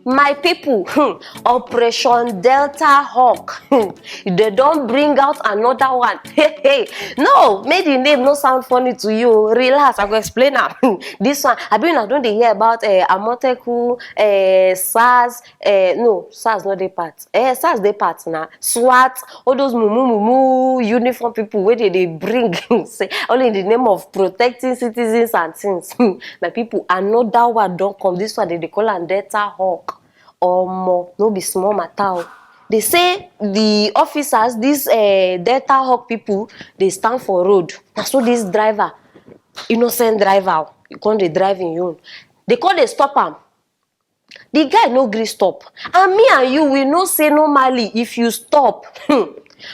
My people, Operation Delta Hawk. They don't bring out another one. Hey, no, make the name no sound funny to you. Relax, I go explain now. This one, I been don't they hear about Amoteku, SARS, no, SARS not the part. SARS the part now. SWAT, all those mumu uniform people where they bring say only in the name of protecting citizens and things. My people, another one don't come. This one they call an Delta Hawk. No be small matter. They say the officers, these Delta Hawk people, they stand for road. And so this driver, innocent driver, you can't dey drive in you. They call they stop him. The guy no gree stop. And me and you will not say normally if you stop.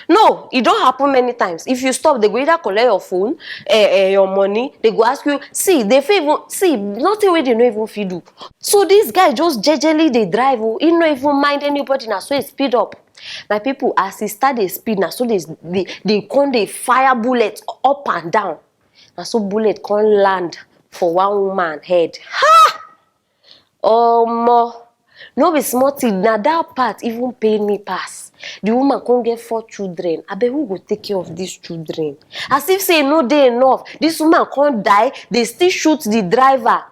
No, it don't happen many times. If you stop, they go either collect your phone, your money. They go ask you, see, they even see nothing where they no even feel do. So this guy just jejely they drive. He no even mind anybody now. So he speed up. My people, as he start the speed now, so they come they fire bullets up and down. And so bullet can land for one woman head. Ha! No be small thing. Now that part even pay me pass. The woman can't get 4 children. I bet who go take care of these children? As if say no day enough. This woman can't die. They still shoot the driver.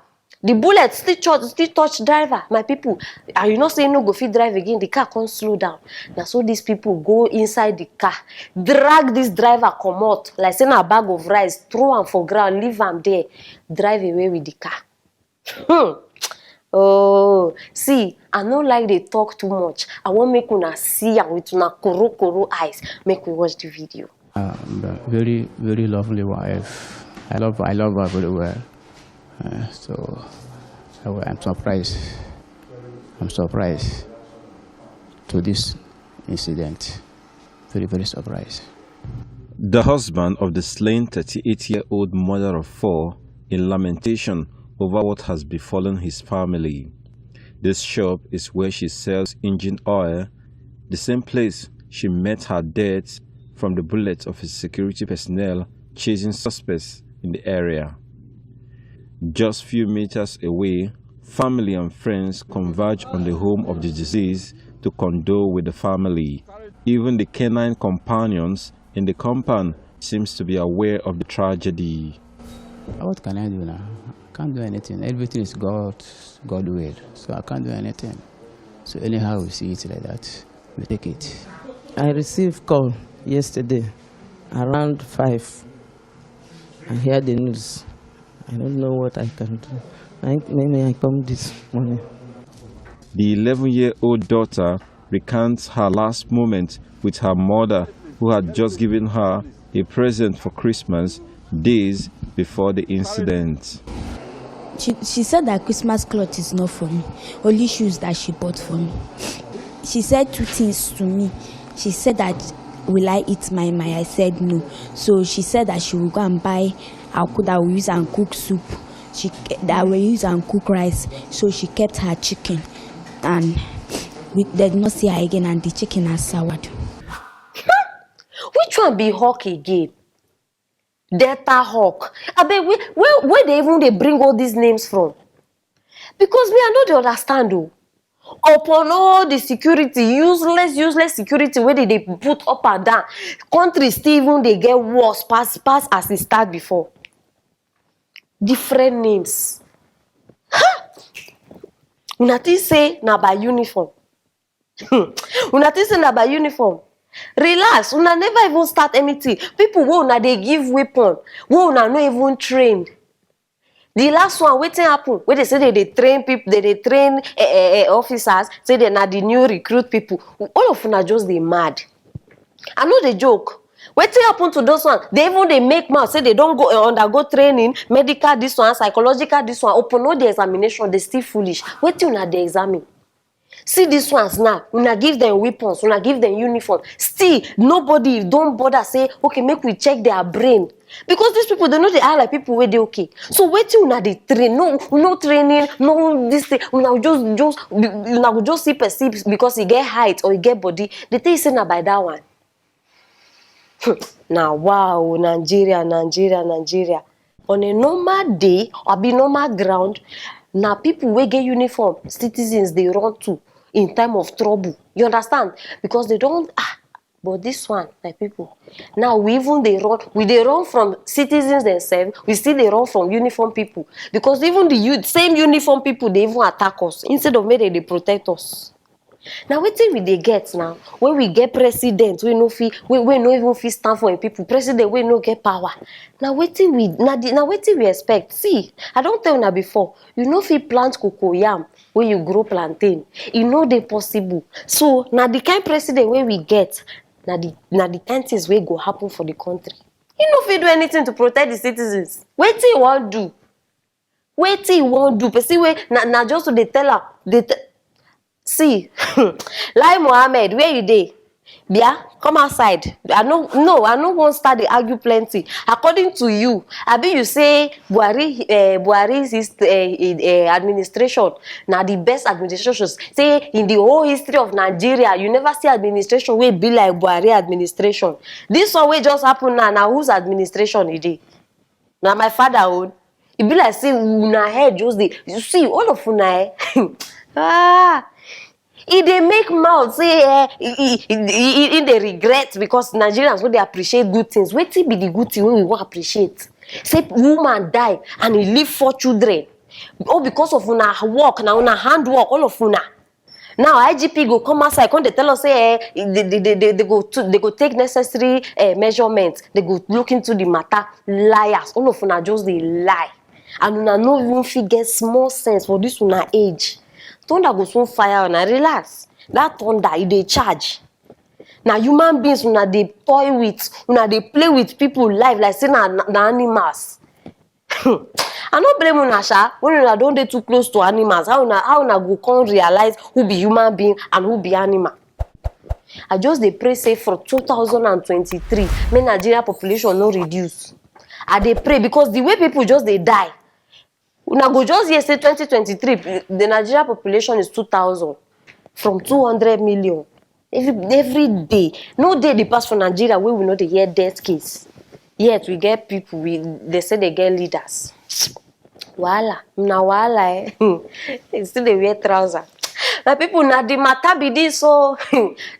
The bullet still touch driver. My people, and you know say no go fit drive again. The car can't slow down. Now so these people go inside the car, drag this driver come out like saying a bag of rice, throw him for ground, leave him there, drive away with the car. Oh, see, I don't like they talk too much. I want make una see and with una koro eyes. Make we watch the video. Very, very lovely wife. I love her very well. So I'm surprised. I'm surprised to this incident. Very, very surprised. The husband of the slain 38-year-old mother of 4 in lamentation over what has befallen his family. This shop is where she sells engine oil, the same place she met her death from the bullets of his security personnel chasing suspects in the area. Just few meters away, family and friends converge on the home of the deceased to condole with the family. Even the canine companions in the compound seems to be aware of the tragedy. What can I do now? I can't do anything. Everything is God will. So I can't do anything. So anyhow we see it like that, we take it. I received call yesterday around 5. I hear the news. I don't know what I can do. Maybe I come this morning. The 11-year-old daughter recounts her last moment with her mother, who had just given her a present for Christmas days before the incident. She said that Christmas cloth is not for me, only shoes that she bought for me. She said 2 things to me. She said that, will I eat my? I said no. So she said that she will go and buy that will use and cook soup. That will use and cook rice. So she kept her chicken. And we did not see her again, and the chicken has soured. Which one be hawk again? Delta Hawk. I bet where they bring all these names from? Because me, I don't understand though. Upon all the security, useless security, where they put up and down, countries still even they get worse, pass as it start before. Different names. Una think say na by uniform. Una think say na by uniform. Relax, una never even start anything. People who una they give weapon, who una not even trained. The last one, wetin happen? Where they say they train people, they train officers, say they na the new recruit people. All of una just they mad. I know the joke. Wetin happen to those ones? They even they make mouth, say they don't go undergo training, medical this one, psychological this one. Open all the examination, they still foolish. Wetin una they examine? See these ones now, una give them weapons, una give them uniform. Still, nobody don't bother say, okay, make we check their brain. Because these people, they know they are like people where they okay. So wait till una they train, no training, no this thing. Una just see perceive because he get height or he get body. They tell you say na by that one. Now wow, Nigeria. On a normal day or be normal ground, Now people wey get uniform, citizens they run to in time of trouble. You understand? Because they don't but this one, my people. Now we dey run from citizens themselves. We still they run from uniform people because even the same uniform people they even attack us instead of make they protect us. Now wetin we dey get now when we get president we no even fit stand for him people, president we no get power. Now wetin we expect? See, I don't tell una before, you no fit plant cocoyam when you grow plantain. E no dey possible. So now the kind president wey we get, na the kind things wey go happen for the country. He no fit do anything to protect the citizens. Wetin he wan do? Wetin he wan do? Person wey na just to dey tell am. See, Lai Mohammed, where you dey? Bia, come outside. I no wan start dey argue plenty. According to you, abi you say Buhari's administration na the best administration. Say in the whole history of Nigeria, you never see administration wey be like Buhari administration. This one wey just happen now, na whose administration e dey? Na my father own. E be like say una head just dey. You see, all of una e dey make mouth say e dey regret because Nigerians wey dey appreciate good things. Wetin be the good thing wey we wan appreciate? Say woman die and he leave 4 children. All because of una work, na una handwork, all of una. Now IGP go come outside, come dey tell us say they go take necessary measurements. They go look into the matter. Liars, all of una just dey lie, and una no even fit get small sense for this una age. Thunder go soon fire una. Relax. That thunder e dey charge. Now human beings una dey toy with, una dey play with people life like say na animals. I no blame una sha. When una don dey too close to animals, how una go come realize who be human being and who be animal? I just dey pray say for 2023, make Nigeria population no reduce. I dey pray because the way people just dey die. Una go just hear say 2023, the Nigeria population is 2,000 from 200 million. Every day. No day dey pass for Nigeria where we no dey hear death case. Yet we get people, they say they get leaders. Wahala. Na wahala They still dey wear trousers. My people, na the matter be this, so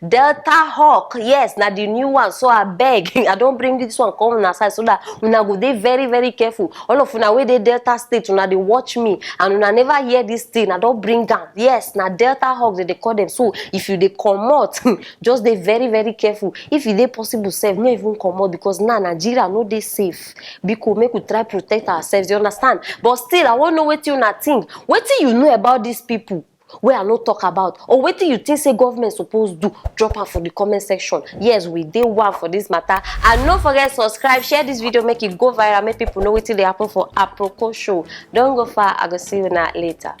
Delta Hawk, yes, na the new one. So I beg, I don't bring this one come on aside so that una go dey very, very careful. All of una wey dey Delta State, una dey watch me, and una never hear this thing. I don't bring down. Yes, na Delta Hawk they call them. So if you dey comot, just dey very, very careful. If it dey possible, save no even comot because now Nigeria no dey safe. Because make we try protect ourselves. You understand? But still, I want to know what you think. Wetin you know about these people wey I no talk about, or wetin you think say government suppose do? Drop am for the comment section. Yes, we dey one for this matter. And don't forget subscribe, share this video, make it go viral, make people know wetin dey happen for Aproko Show. Don't go far. I go see you later.